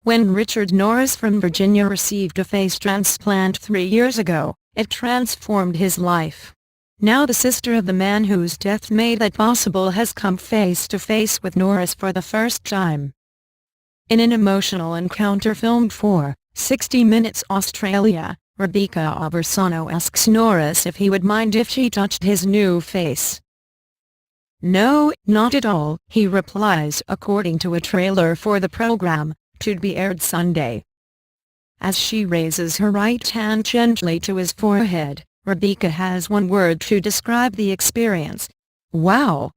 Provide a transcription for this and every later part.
When Richard Norris from Virginia received a face transplant 3 years ago, it transformed his life. Now the sister of the man whose death made that possible has come face to face with Norris for the first time. In an emotional encounter filmed for 60 Minutes Australia, Rebecca Aversano asks Norris if he would mind if she touched his new face. "No, not at all," he replies, according to a trailer for the program, to be aired Sunday. As she raises her right hand gently to his forehead, Rebecca has one word to describe the experience: "Wow."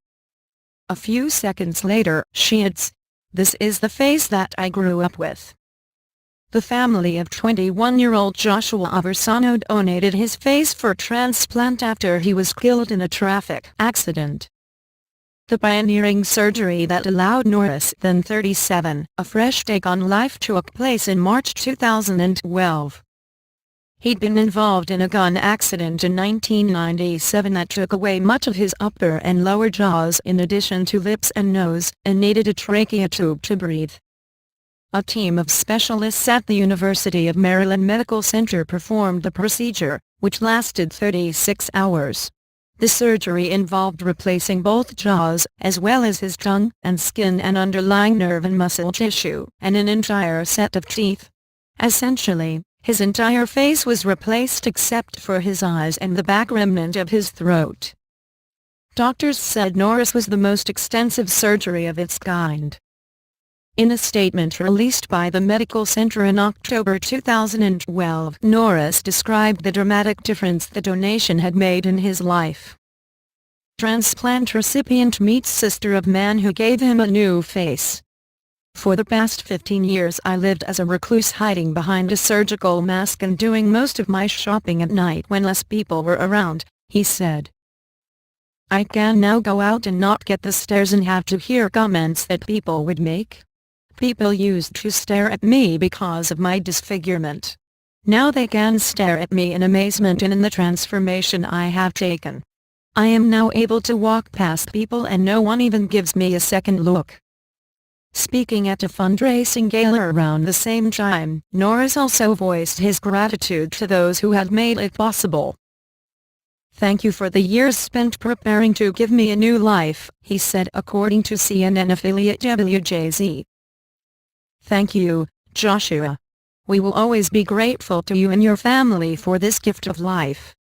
A few seconds later, she adds, "This is the face that I grew up with." The family of 21-year-old Joshua Aversano donated his face for transplant after he was killed in a traffic accident. The pioneering surgery that allowed Norris, then 37, a fresh take on life took place in March 2012. He'd been involved in a gun accident in 1997 that took away much of his upper and lower jaws in addition to lips and nose, and needed a trachea tube to breathe. A team of specialists at the University of Maryland Medical Center performed the procedure, which lasted 36 hours. The surgery involved replacing both jaws, as well as his tongue and skin and underlying nerve and muscle tissue, and an entire set of teeth. Essentially, his entire face was replaced except for his eyes and the back remnant of his throat. Doctors said Norris was the most extensive surgery of its kind. In a statement released by the medical center in October 2012, Norris described the dramatic difference the donation had made in his life. Transplant recipient meets sister of man who gave him a new face. "For the past 15 years I lived as a recluse, hiding behind a surgical mask and doing most of my shopping at night when less people were around," he said. "I can now go out and not get the stares and have to hear comments that people would make. People used to stare at me because of my disfigurement. Now they can stare at me in amazement and in the transformation I have taken. I am now able to walk past people and no one even gives me a second look." Speaking at a fundraising gala around the same time, Norris also voiced his gratitude to those who had made it possible. "Thank you for the years spent preparing to give me a new life," he said, according to CNN affiliate WJZ. "Thank you, Joshua. We will always be grateful to you and your family for this gift of life."